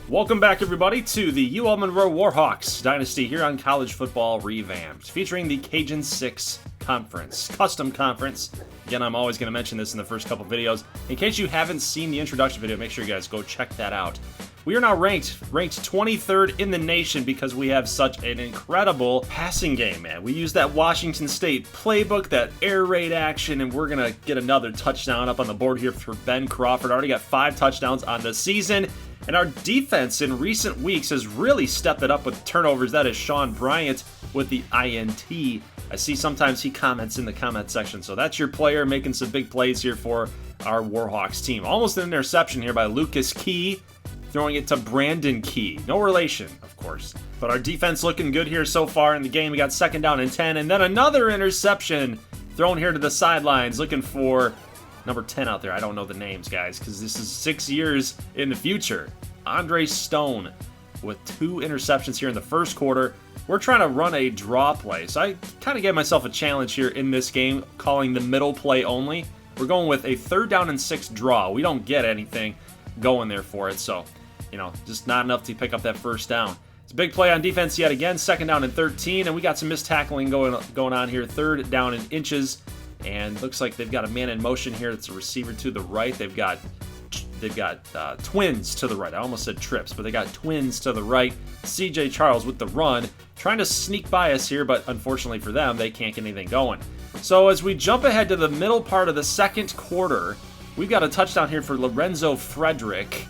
Welcome back, everybody, to the UL Monroe Warhawks Dynasty here on College Football Revamped, featuring the Cajun 6 Conference, custom conference. Again, I'm always going to mention this in the first couple videos. In case you haven't seen the introduction video, make sure you guys go check that out. We are now ranked 23rd in the nation because we have such an incredible passing game, man. We use that Washington State playbook, that air raid action, and we're going to get another touchdown up on the board here for Ben Crawford. Already got 5 touchdowns on the season. And our defense in recent weeks has really stepped it up with turnovers. That is Sean Bryant with the INT. I see sometimes he comments in the comment section. So that's your player making some big plays here for our Warhawks team. Almost an interception here by Lucas Key, throwing it to Brandon Key. No relation, of course. But our defense looking good here so far in the game. We got 2nd down and 10. And then another interception thrown here to the sidelines, looking for number 10 out there. I don't know the names, guys, because this is 6 years in the future. Andre Stone with 2 interceptions here in the first quarter. We're trying to run a draw play, so I kind of gave myself a challenge here in this game, calling the middle play only. We're going with a 3rd down and 6 draw. We don't get anything going there for it, so, just not enough to pick up that 1st down. It's a big play on defense yet again, 2nd down and 13, and we got some missed tackling going on here, 3rd down in inches. And looks like they've got a man in motion here. It's a receiver to the right. They've got twins to the right. I almost said trips, but they got twins to the right. CJ Charles with the run, trying to sneak by us here, but unfortunately for them, they can't get anything going. So as we jump ahead to the middle part of the second quarter, we've got a touchdown here for Lorenzo Frederick.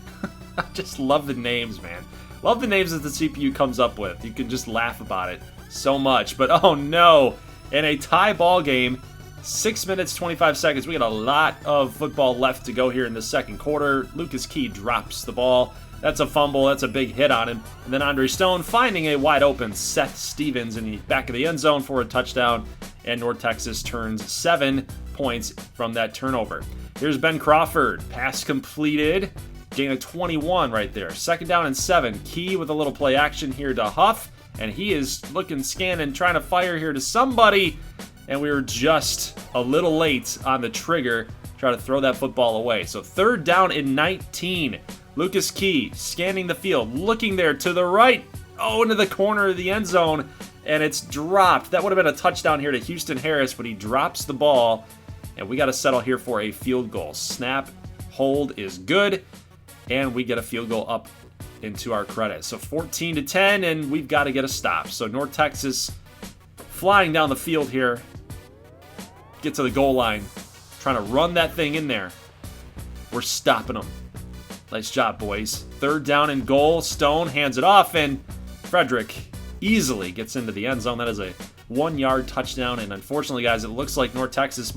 I just love the names, man. Love the names that the CPU comes up with. You can just laugh about it so much. But oh no, in a tie ball game, 6 minutes, 25 seconds. We got a lot of football left to go here in the second quarter. Lucas Key drops the ball. That's a fumble. That's a big hit on him. And then Andre Stone finding a wide open Seth Stevens in the back of the end zone for a touchdown. And North Texas turns 7 points from that turnover. Here's Ben Crawford. Pass completed. Gain of 21 right there. 2nd down and 7. Key with a little play action here to Huff. And he is looking, scanning, trying to fire here to somebody. And we were just a little late on the trigger, trying to throw that football away. So 3rd down and 19. Lucas Key scanning the field, looking there to the right. Oh, into the corner of the end zone, and it's dropped. That would have been a touchdown here to Houston Harris, but he drops the ball, and we got to settle here for a field goal. Snap, hold is good, and we get a field goal up into our credit. So 14-10, and we've got to get a stop. So North Texas flying down the field here, get to the goal line, trying to run that thing in there. We're stopping them. Nice job, boys. 3rd down and goal. Stone hands it off, and Frederick easily gets into the end zone. That is a 1-yard touchdown, and unfortunately, guys, it looks like North Texas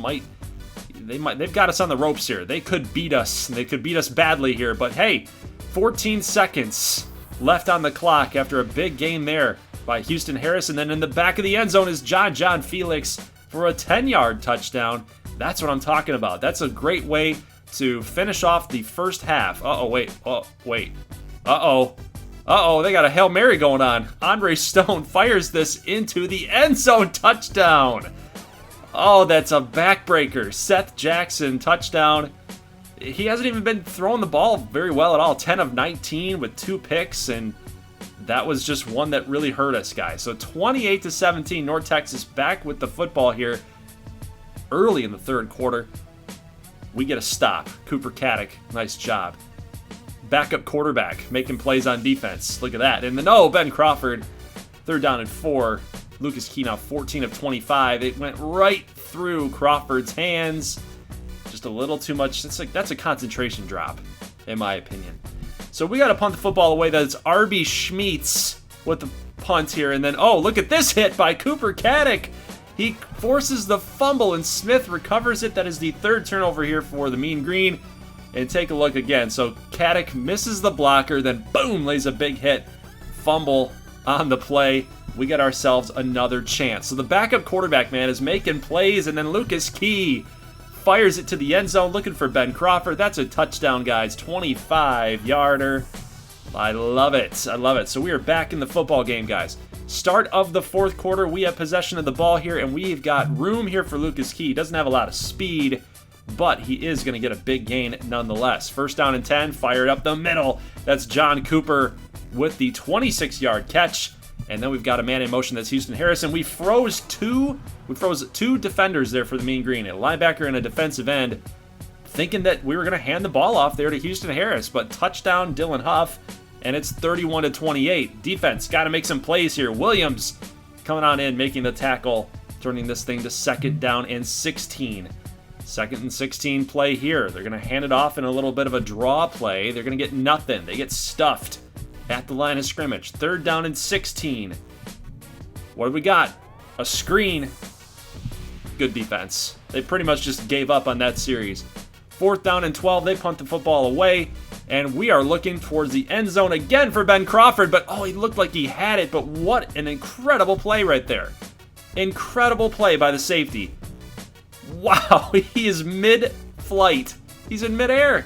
they've got us on the ropes here. They could beat us. They could beat us badly here, but hey, 14 seconds left on the clock after a big game there by Houston Harris, and then in the back of the end zone is John Felix for a 10-yard touchdown. That's what I'm talking about. That's a great way to finish off the first half. Wait. They got a Hail Mary going on. Andre Stone fires this into the end zone, touchdown. Oh, that's a backbreaker. Seth Jackson, touchdown. He hasn't even been throwing the ball very well at all. 10 of 19 with 2 picks, and that was just one that really hurt us, guys. So 28-17, North Texas back with the football here early in the 3rd quarter. We get a stop. Cooper Caddick, nice job. Backup quarterback, making plays on defense. Look at that. And then, Ben Crawford, 3rd down and 4. Lucas Key now 14 of 25. It went right through Crawford's hands. Just a little too much. That's a concentration drop, in my opinion. So we got to punt the football away. That's R.B. Schmeetz with the punt here. And then, look at this hit by Cooper Caddick. He forces the fumble, and Smith recovers it. That is the 3rd turnover here for the Mean Green. And take a look again. So Caddick misses the blocker, then boom, lays a big hit. Fumble on the play. We get ourselves another chance. So the backup quarterback, man, is making plays, and then Lucas Key fires it to the end zone, looking for Ben Crawford. That's a touchdown, guys. 25-yarder. I love it. I love it. So we are back in the football game, guys. Start of the 4th quarter. We have possession of the ball here, and we've got room here for Lucas Key. Doesn't have a lot of speed, but he is going to get a big gain nonetheless. First down and 10, fired up the middle. That's John Cooper with the 26-yard catch. And then we've got a man in motion. That's Houston Harrison. We froze two defenders there for the Mean Green, a linebacker and a defensive end, thinking that we were going to hand the ball off there to Houston Harris, but touchdown Dylan Huff, and it's 31-28. Defense got to make some plays here. Williams coming on in, making the tackle, turning this thing to 2nd down and 16. 2nd and 16 play here. They're going to hand it off in a little bit of a draw play. They're going to get nothing. They get stuffed at the line of scrimmage. 3rd down and 16. What do we got? A screen. Good defense. They pretty much just gave up on that series. 4th down and 12. They punt the football away. And we are looking towards the end zone again for Ben Crawford. But, he looked like he had it. But what an incredible play right there. Incredible play by the safety. Wow, he is mid-flight. He's in midair.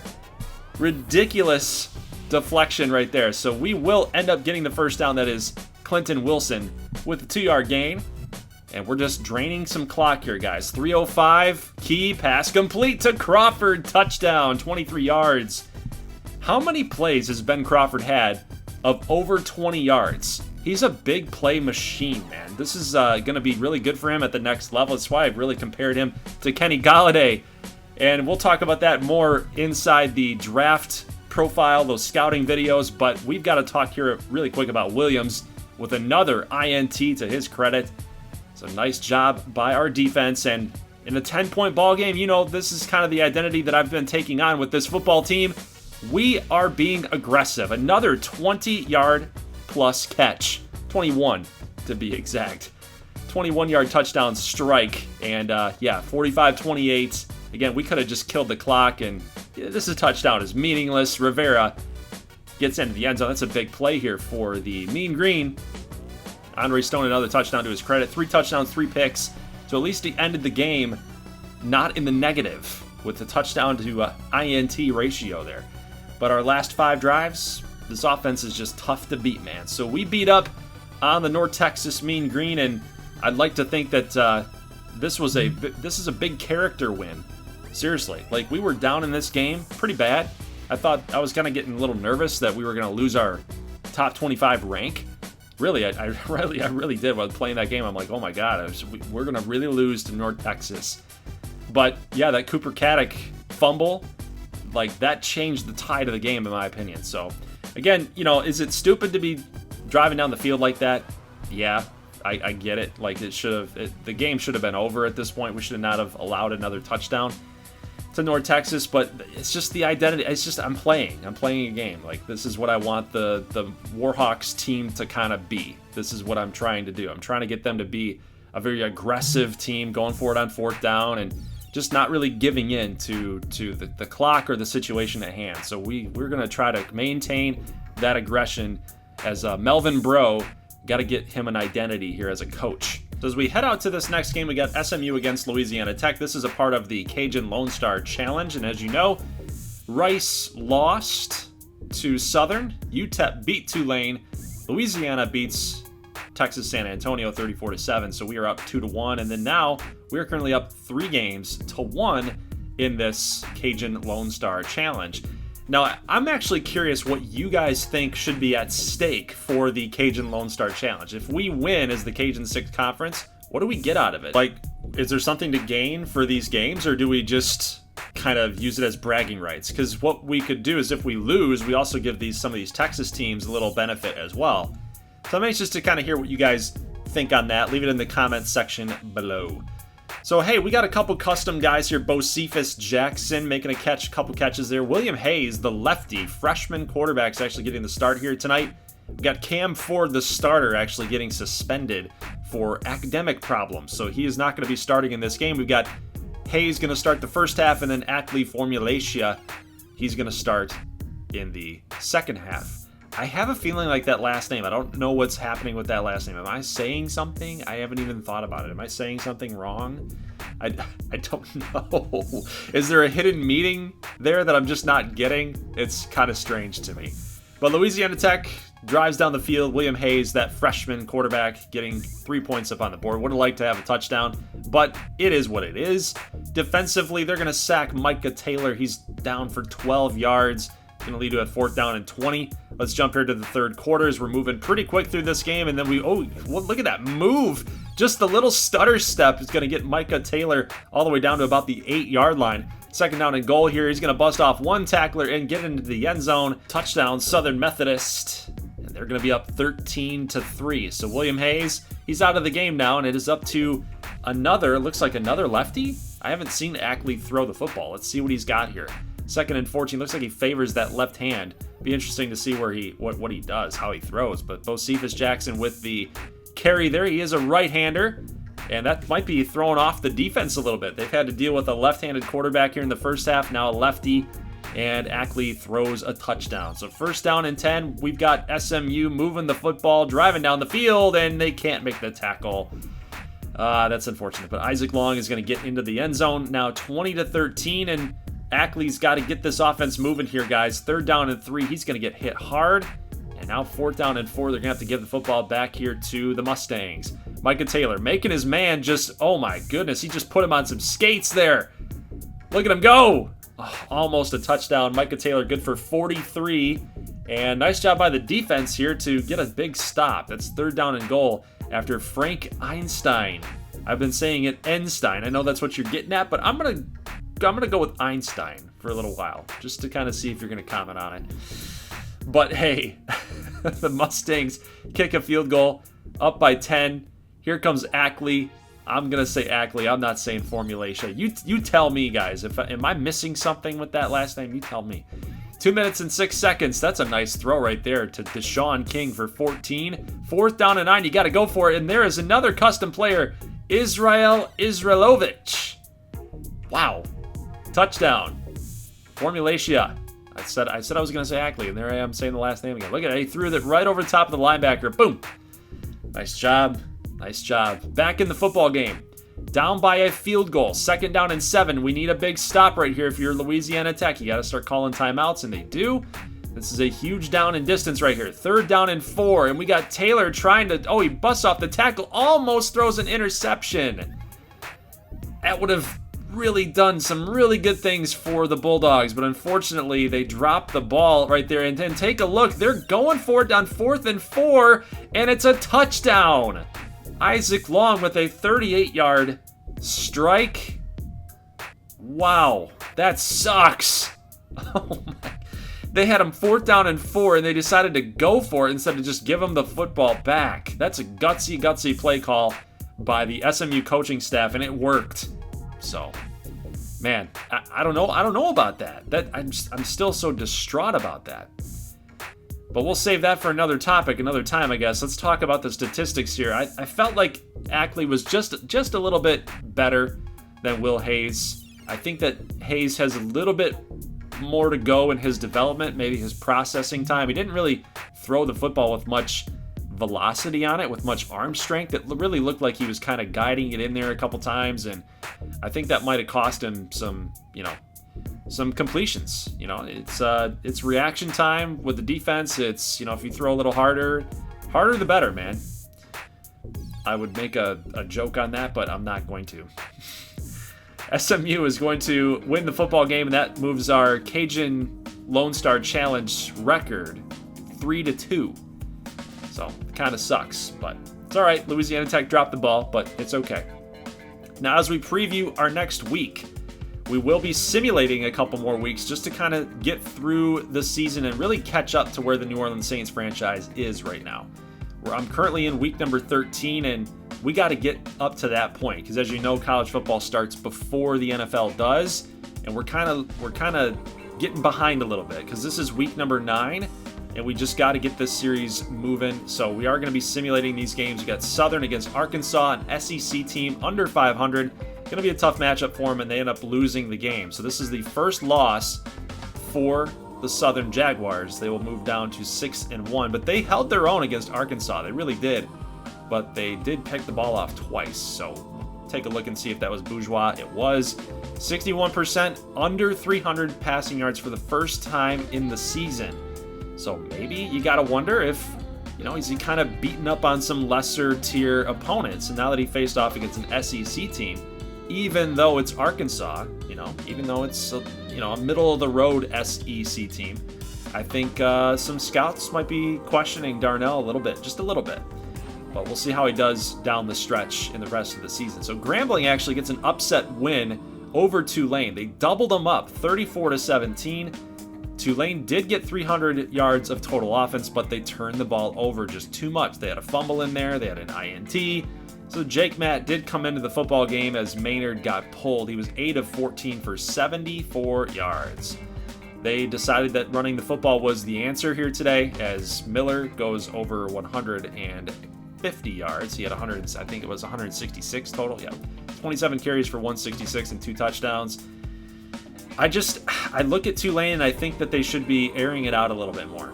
Ridiculous deflection right there. So we will end up getting the first down. That is Clinton Wilson with a 2-yard gain. And we're just draining some clock here, guys. 3:05, key pass complete to Crawford. Touchdown, 23 yards. How many plays has Ben Crawford had of over 20 yards? He's a big play machine, man. This is going to be really good for him at the next level. That's why I've really compared him to Kenny Golladay. And we'll talk about that more inside the draft profile, those scouting videos. But we've got to talk here really quick about Williams with another INT to his credit. It's a nice job by our defense. And in a 10-point ball game, this is kind of the identity that I've been taking on with this football team. We are being aggressive. Another 20-yard plus catch. 21 to be exact. 21-yard touchdown strike. And 45-28. Again, we could have just killed the clock, and this is a touchdown. It's meaningless. Rivera gets into the end zone. That's a big play here for the Mean Green. Andre Stone, another touchdown to his credit. 3 touchdowns, 3 picks. So at least he ended the game not in the negative with the touchdown to INT ratio there. But our last 5 drives, this offense is just tough to beat, man. So we beat up on the North Texas Mean Green, and I'd like to think that this is a big character win. Seriously, we were down in this game pretty bad. I thought I was kind of getting a little nervous that we were going to lose our top 25 rank. Really, I really did while playing that game. I'm like, oh my God, we're going to really lose to North Texas. But yeah, that Cooper Caddick fumble, that changed the tide of the game in my opinion. So again, is it stupid to be driving down the field like that? Yeah, I get it. The game should have been over at this point. We should not have allowed another touchdown to North Texas, but it's just the identity. It's just I'm playing a game. This is what I want the Warhawks team to kind of be. This is what I'm trying to do. I'm trying to get them to be a very aggressive team, going for it on 4th down and just not really giving in to the clock or the situation at hand. So we're going to try to maintain that aggression as Melvin Bro. Got to get him an identity here as a coach. So as we head out to this next game, we got SMU against Louisiana Tech. This is a part of the Cajun Lone Star Challenge. And as you know, Rice lost to Southern. UTEP beat Tulane. Louisiana beats Texas San Antonio 34-7. So we are up 2-1. And then now we are currently up 3-1 in this Cajun Lone Star Challenge. Now, I'm actually curious what you guys think should be at stake for the Cajun Lone Star Challenge. If we win as the Cajun 6 Conference, what do we get out of it? Is there something to gain for these games, or do we just kind of use it as bragging rights? Because what we could do is if we lose, we also give some of these Texas teams a little benefit as well. So I'm anxious to kind of hear what you guys think on that. Leave it in the comments section below. So, hey, we got a couple custom guys here. Bocephus Jackson making a couple catches there. William Hayes, the lefty, freshman quarterback, is actually getting the start here tonight. We got Cam Ford, the starter, actually getting suspended for academic problems. So he is not going to be starting in this game. We've got Hayes going to start the first half, and then Ackley Formulatia, he's going to start in the second half. I have a feeling like that last name. I don't know what's happening with that last name. Am I saying something? I haven't even thought about it. Am I saying something wrong? I don't know. Is there a hidden meaning there that I'm just not getting? It's kind of strange to me. But Louisiana Tech drives down the field. William Hayes, that freshman quarterback, getting 3 points up on the board. Would have liked to have a touchdown, but it is what it is. Defensively, they're going to sack Micah Taylor. He's down for 12 yards. Going to lead to a 4th down and 20. Let's jump here to the third quarters. We're moving pretty quick through this game, and then well, look at that move. Just the little stutter step is going to get Micah Taylor all the way down to about the 8-yard line. 2nd down and goal here. He's going to bust off one tackler and get into the end zone. Touchdown, Southern Methodist. And they're going to be up 13-3. So William Hayes, he's out of the game now, and it is up to looks like another lefty. I haven't seen Ackley throw the football. Let's see what he's got here. 2nd and 14. Looks like he favors that left hand. Be interesting to see where what he does, how he throws. But Bocephus Jackson with the carry there. He is a right-hander, and that might be throwing off the defense a little bit. They've had to deal with a left-handed quarterback here in the first half, now a lefty, and Ackley throws a touchdown. So 1st down and 10. We've got SMU moving the football, driving down the field, and they can't make the tackle. That's unfortunate. But Isaac Long is going to get into the end zone. Now 20-13, and Ackley's got to get this offense moving here, guys. 3rd down and 3. He's going to get hit hard. And now 4th down and 4. They're going to have to give the football back here to the Mustangs. Micah Taylor making his man just, oh my goodness, he just put him on some skates there. Look at him go. Oh, almost a touchdown. Micah Taylor good for 43. And nice job by the defense here to get a big stop. That's 3rd down and goal after Frank Einstein. I've been saying it Einstein. I know that's what you're getting at, but I'm gonna go with Einstein for a little while, just to kind of see if you're gonna comment on it. But hey, the Mustangs kick a field goal, up by 10. Here comes Ackley. I'm gonna say Ackley. I'm not saying Formulation. You tell me, guys. Am I missing something with that last name? You tell me. 2 minutes and 6 seconds. That's a nice throw right there to Deshaun King for 14. 4th down and 9. You got to go for it. And there is another custom player, Israel Israelovich. Wow. Touchdown. Formulatia. I said I was going to say Ackley, and there I am saying the last name again. Look at it. He threw it right over the top of the linebacker. Boom. Nice job. Nice job. Back in the football game. Down by a field goal. 2nd down and 7. We need a big stop right here if you're Louisiana Tech. You got to start calling timeouts, and they do. This is a huge down in distance right here. 3rd down and 4. And we got Taylor trying to... Oh, he busts off the tackle. Almost throws an interception. That would have really done some really good things for the Bulldogs, but unfortunately they dropped the ball right there. And then take a look. They're going for it on 4th and 4, and it's a touchdown. Isaac Long with a 38-yard strike. Wow, that sucks. Oh my. They had him 4th down and 4, and they decided to go for it instead of just give him the football back. That's a gutsy play call by the SMU coaching staff, and it worked. So, man, I don't know about that. I'm still so distraught about that. But we'll save that for another topic, another time, I guess. Let's talk about the statistics here. I felt like Ackley was just a little bit better than Will Hayes. I think that Hayes has a little bit more to go in his development, maybe his processing time. He didn't really throw the football with much velocity on it, with much arm strength. It really looked like he was kind of guiding it in there a couple times, and I think that might have cost him some completions. It's reaction time with the defense. It's, if you throw a little harder the better, man. I would make a joke on that, but I'm not going to. SMU is going to win the football game, and that moves our Cajun Lone Star Challenge record 3-2. So it kind of sucks, but it's all right. Louisiana Tech dropped the ball, but it's okay. Now, as we preview our next week, we will be simulating a couple more weeks just to kind of get through the season and really catch up to where the New Orleans Saints franchise is right now. I'm currently in week number 13, and we got to get up to that point because, as you know, college football starts before the NFL does, and we're kind of getting behind a little bit because this is week number 9, and we just got to get this series moving. So we are going to be simulating these games. We got Southern against Arkansas, an SEC team under 500. Going to be a tough matchup for them, and they end up losing the game. So this is the first loss for the Southern Jaguars. They will move down to 6-1, but they held their own against Arkansas. They really did, but they did pick the ball off twice. So take a look and see if that was bourgeois. It was. 61% under 300 passing yards for the first time in the season. So maybe you got to wonder if, is he kind of beaten up on some lesser tier opponents? And now that he faced off against an SEC team, even though it's Arkansas, even though it's a middle of the road SEC team, I think some scouts might be questioning Darnell a little bit, just a little bit. But we'll see how he does down the stretch in the rest of the season. So Grambling actually gets an upset win over Tulane. They doubled them up, 34-17. Tulane did get 300 yards of total offense, but they turned the ball over just too much. They had a fumble in there. They had an INT. So Jake Matt did come into the football game as Maynard got pulled. He was 8 of 14 for 74 yards. They decided that running the football was the answer here today as Miller goes over 150 yards. He had 166 total. Yeah, 27 carries for 166 and 2 touchdowns. I look at Tulane and I think that they should be airing it out a little bit more.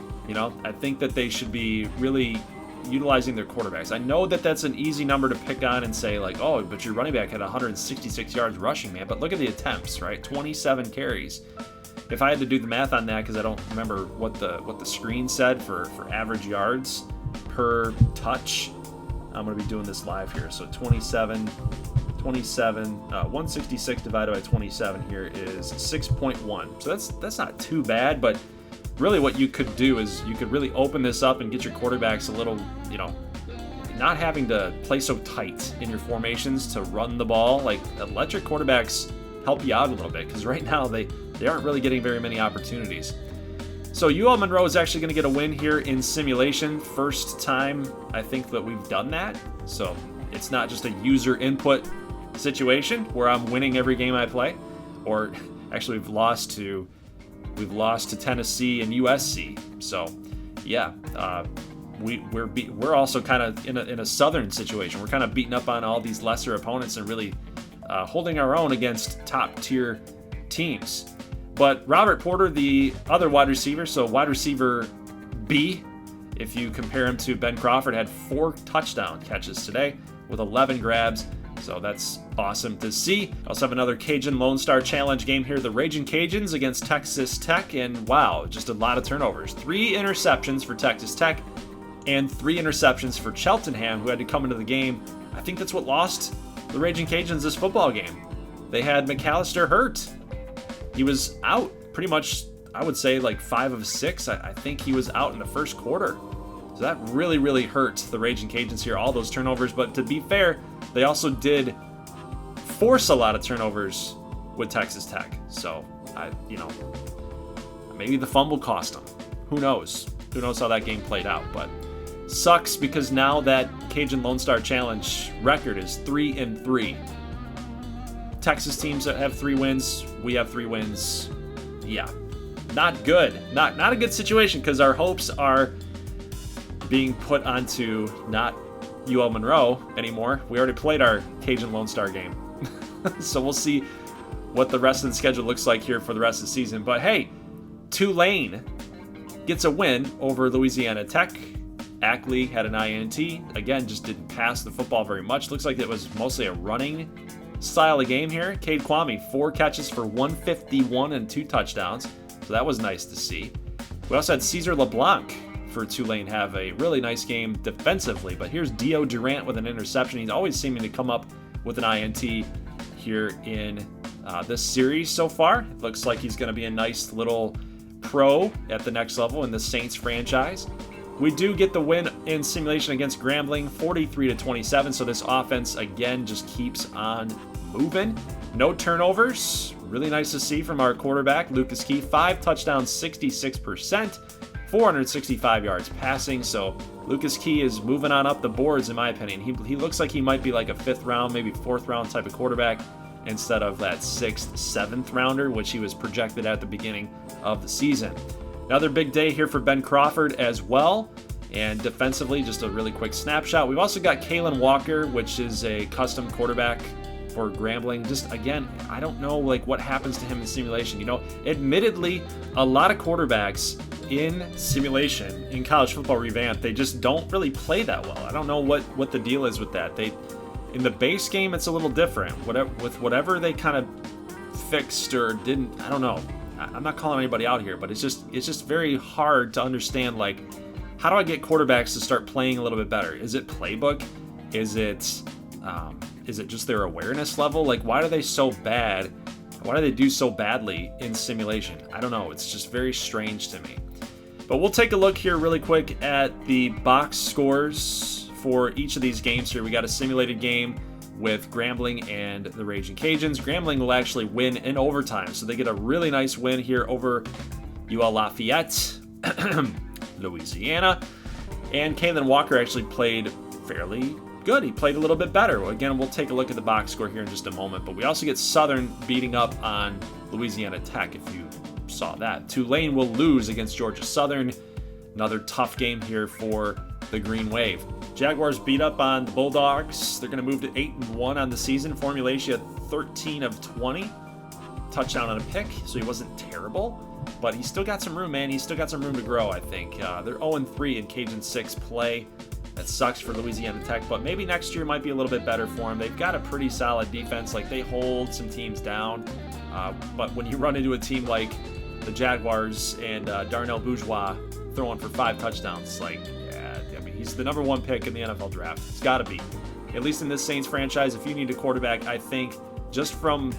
I think that they should be really utilizing their quarterbacks. I know that that's an easy number to pick on and say like, oh, but your running back had 166 yards rushing, man. But look at the attempts, right? 27 carries. If I had to do the math on that, because I don't remember what the screen said for average yards per touch, I'm going to be doing this live here. So 166 divided by 27 here is 6.1. So that's not too bad, but really what you could do is you could really open this up and get your quarterbacks a little, not having to play so tight in your formations to run the ball. Like, let your quarterbacks help you out a little bit, because right now they aren't really getting very many opportunities. So UL Monroe is actually going to get a win here in simulation. First time I think that we've done that. So it's not just a user input situation where I'm winning every game I play, or actually we've lost to Tennessee and USC. So yeah, we're also kind of in a southern situation. We're kind of beating up on all these lesser opponents and really holding our own against top tier teams. But Robert Porter, the other wide receiver, so wide receiver B, if you compare him to Ben Crawford, had 4 touchdown catches today with 11 grabs. So that's awesome to see. Also have another Cajun Lone Star Challenge game here. The Raging Cajuns against Texas Tech. And wow, just a lot of turnovers. 3 interceptions for Texas Tech and 3 interceptions for Cheltenham, who had to come into the game. I think that's what lost the Raging Cajuns this football game. They had McAllister hurt. He was out pretty much, I would say, like 5 of 6. I think he was out in the first quarter. So that really, really hurt the Raging Cajuns here, all those turnovers. But to be fair, they also did force a lot of turnovers with Texas Tech. So, maybe the fumble cost them. Who knows? Who knows how that game played out? But sucks because now that Cajun Lone Star Challenge record is 3-3. Texas teams that have 3 wins, we have 3 wins. Yeah, not good. Not a good situation, because our hopes are being put onto not UL Monroe anymore. We already played our Cajun Lone Star game. So we'll see what the rest of the schedule looks like here for the rest of the season. But hey, Tulane gets a win over Louisiana Tech. Ackley had an INT. Again, just didn't pass the football very much. Looks like it was mostly a running style of game here. Cade Kwame, 4 catches for 151 and 2 touchdowns. So that was nice to see. We also had Cesar LeBlanc for Tulane have a really nice game defensively. But here's Dio Durant with an interception. He's always seeming to come up with an INT here in this series so far. It looks like he's going to be a nice little pro at the next level in the Saints franchise. We do get the win in simulation against Grambling, 43-27. So this offense, again, just keeps on moving. No turnovers. Really nice to see from our quarterback, Lucas Key. 5 touchdowns, 66%, 465 yards passing. So Lucas Key is moving on up the boards, in my opinion. He looks like he might be like a 5th round, maybe 4th round type of quarterback instead of that 6th, 7th rounder, which he was projected at the beginning of the season. Another big day here for Ben Crawford as well. And defensively, just a really quick snapshot. We've also got Kalen Walker, which is a custom quarterback for Grambling. Just, again, I don't know what happens to him in simulation. Admittedly, a lot of quarterbacks in simulation, in college football revamped, they just don't really play that well. I don't know what the deal is with that. In the base game, it's a little different. With whatever they kind of fixed or didn't, I don't know. I'm not calling anybody out here, but it's just very hard to understand, like, how do I get quarterbacks to start playing a little bit better? Is it playbook? Is it just their awareness level? Like, why are they so bad? Why do they do so badly in simulation? I don't know. It's just very strange to me. But we'll take a look here really quick at the box scores for each of these games here. We got a simulated game with Grambling and the Raging Cajuns. Grambling will actually win in overtime, so they get a really nice win here over UL Lafayette, Louisiana. And Kalen Walker actually played fairly good. He played a little bit better. Again, we'll take a look at the box score here in just a moment, but we also get Southern beating up on Louisiana Tech, if you saw that. Tulane will lose against Georgia Southern. Another tough game here for the Green Wave. Jaguars beat up on the Bulldogs. They're going to move to 8-1 on the season. Formulatia 13 of 20. Touchdown on a pick, so he wasn't terrible. But he's still got some room, man. He's still got some room to grow, I think. They're 0-3 in Cajun 6 play. That sucks for Louisiana Tech, but maybe next year might be a little bit better for them. They've got a pretty solid defense. Like, they hold some teams down. But when you run into a team like the Jaguars and Darnell Bourgeois throwing for 5 touchdowns, like, yeah, I mean, he's the number 1 pick in the NFL draft. He's got to be. At least in this Saints franchise, if you need a quarterback, I think just from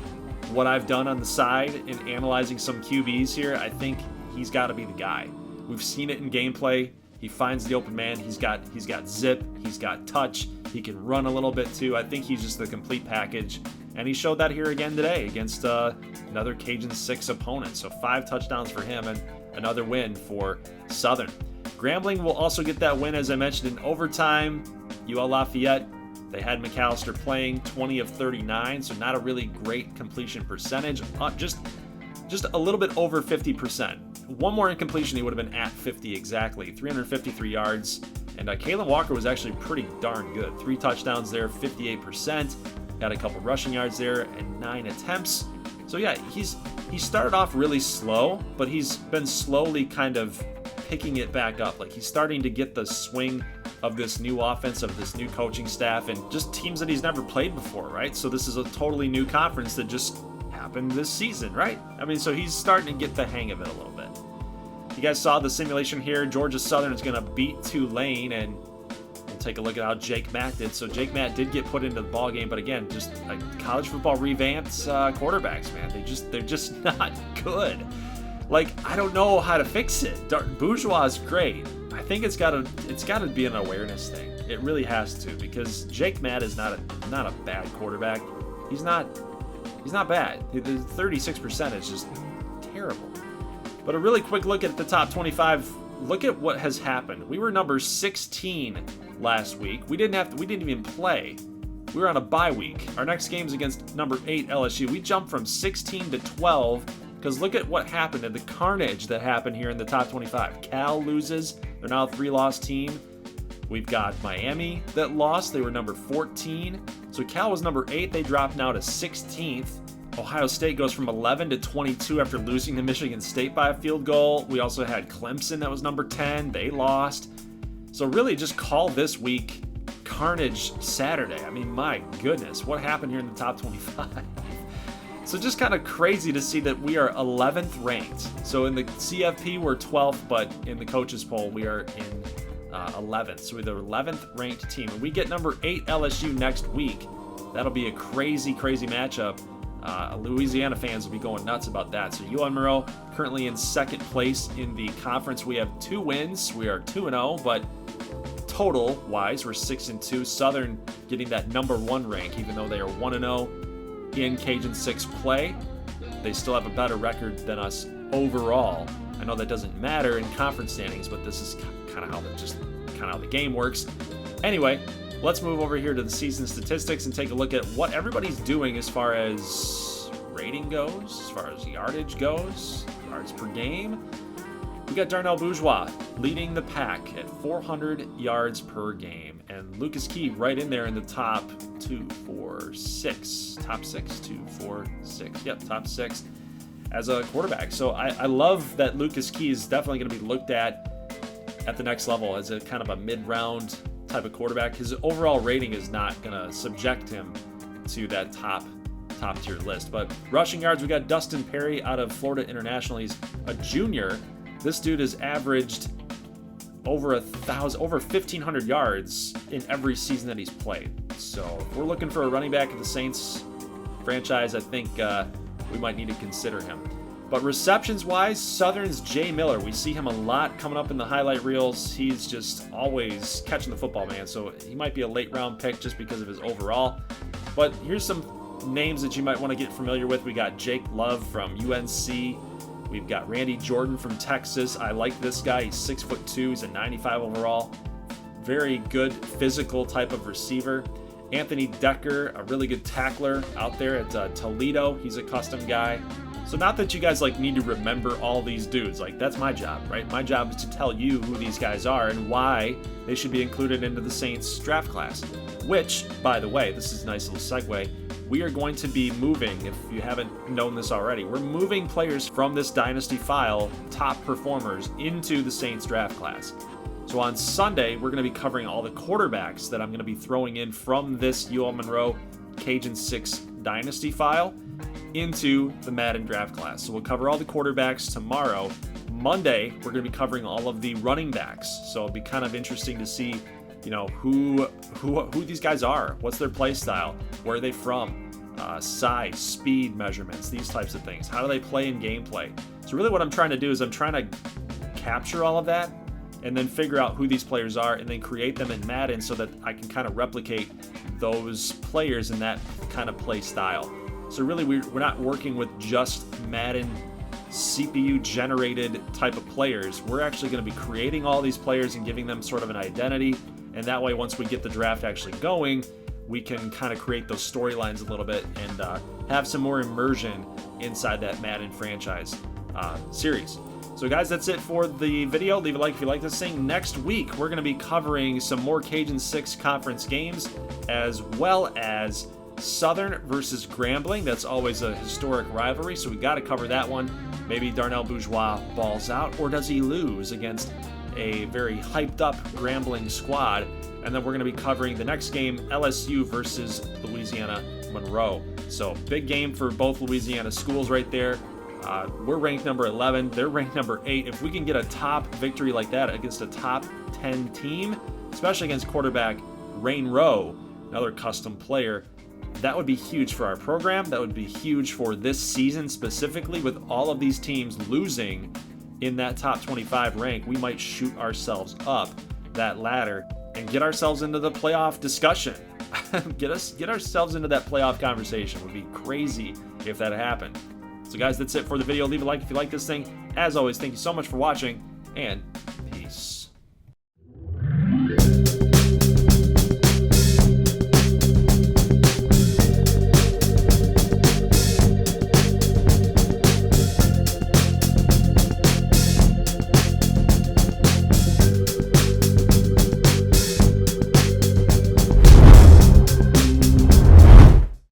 what I've done on the side in analyzing some QBs here, I think he's got to be the guy. We've seen it in gameplay. He finds the open man. He's got zip. He's got touch. He can run a little bit too. I think he's just the complete package. And he showed that here again today against another Cajun 6 opponent. So 5 touchdowns for him and another win for Southern. Grambling will also get that win, as I mentioned, in overtime. UL Lafayette, they had McAllister playing 20 of 39, so not a really great completion percentage. Just a little bit over 50%. One more incompletion, he would have been at 50 exactly. 353 yards. And Kalen Walker was actually pretty darn good. 3 touchdowns there, 58%. Got a couple rushing yards there and 9 attempts. So yeah, he started off really slow, but he's been slowly kind of picking it back up. Like, he's starting to get the swing of this new offense, of this new coaching staff, and just teams that he's never played before, right? So this is a totally new conference that just happened this season, right? I mean, so he's starting to get the hang of it a little bit. You guys saw the simulation here. Georgia Southern is going to beat Tulane, and we'll take a look at how Jake Matt did. So Jake Matt did get put into the ball game, but again, just like college football revamped quarterbacks, man. They're just not good. Like, I don't know how to fix it. Bourgeois is great. I think it's got to be an awareness thing. It really has to, because Jake Matt is not a bad quarterback. He's not bad. The 36% is just terrible. But a really quick look at the top 25. Look at what has happened. We were number 16 last week. We didn't even play. We were on a bye week. Our next game's against number 8 LSU. We jumped from 16 to 12 because look at what happened and the carnage that happened here in the top 25. Cal loses. They're now a 3-loss team. We've got Miami that lost. They were number 14. So Cal was number 8. They dropped now to 16th. Ohio State goes from 11 to 22 after losing to Michigan State by a field goal. We also had Clemson that was number 10. They lost. So really just call this week Carnage Saturday. I mean, my goodness, what happened here in the top 25? So just kind of crazy to see that we are 11th ranked. So in the CFP, we're 12th, but in the coaches poll, we are in 11th. So we're the 11th ranked team. And we get number 8 LSU next week. That'll be a crazy, crazy matchup. Louisiana fans will be going nuts about that. So UL Monroe currently in 2nd place in the conference. We have 2 wins. We are 2-0, but total wise, we're 6-2. Southern getting that number 1 rank, even though they are 1-0 in Cajun 6 play. They still have a better record than us overall. I know that doesn't matter in conference standings, but this is kind of how the game works. Anyway, let's move over here to the season statistics and take a look at what everybody's doing as far as rating goes, as far as yardage goes, yards per game. We got Darnell Bourgeois leading the pack at 400 yards per game, and Lucas Key right in there in the top 6. Yep, top 6 as a quarterback. So I love that Lucas Key is definitely going to be looked at the next level as a kind of a mid-round type of quarterback. His overall rating is not going to subject him to that top top tier list. But rushing yards, we got Dustin Perry out of Florida International. He's a junior. This dude has averaged over 1,500 yards in every season that he's played. So if we're looking for a running back at the Saints franchise, I think we might need to consider him. But receptions-wise, Southern's Jay Miller. We see him a lot coming up in the highlight reels. He's just always catching the football, man. So he might be a late-round pick just because of his overall. But here's some names that you might want to get familiar with. We got Jake Love from UNC. We've got Randy Jordan from Texas. I like this guy. He's 6'2". He's a 95 overall. Very good physical type of receiver. Anthony Decker, a really good tackler out there at Toledo. He's a custom guy. So not that you guys need to remember all these dudes. That's my job, right? My job is to tell you who these guys are and why they should be included into the Saints draft class. Which, by the way, this is a nice little segue. We are going to be moving, if you haven't known this already, we're moving players from this Dynasty file, top performers, into the Saints draft class. So on Sunday, we're going to be covering all the quarterbacks that I'm going to be throwing in from this UL Monroe Cajun 6 Dynasty file into the Madden draft class. So we'll cover all the quarterbacks tomorrow. Monday, we're going to be covering all of the running backs. So it'll be kind of interesting to see, who these guys are, what's their play style, where are they from, size, speed measurements, these types of things. How do they play in gameplay? So really what I'm trying to do is I'm trying to capture all of that and then figure out who these players are and then create them in Madden so that I can kind of replicate those players in that kind of play style. So really we're not working with just Madden CPU generated type of players. We're actually going to be creating all these players and giving them sort of an identity. And that way, once we get the draft actually going, we can kind of create those storylines a little bit and have some more immersion inside that Madden franchise series. So guys, that's it for the video. Leave a like if you like this thing. Next week, we're going to be covering some more Cajun 6 conference games, as well as Southern versus Grambling. That's always a historic rivalry, so we got to cover that one. Maybe Darnell Bourgeois balls out, or does he lose against a very hyped up Grambling squad? And then we're going to be covering the next game, LSU versus Louisiana Monroe. So big game for both Louisiana schools right there. We're ranked number 11. They're ranked number 8. If we can get a top victory like that against a top 10 team, especially against quarterback Rain Rowe, another custom player, that would be huge for our program. That would be huge for this season specifically. With all of these teams losing in that top 25 rank, we might shoot ourselves up that ladder and get ourselves into the playoff discussion. get ourselves into that playoff conversation. It would be crazy if that happened. So guys, that's it for the video. Leave a like if you like this thing. As always, thank you so much for watching, and peace.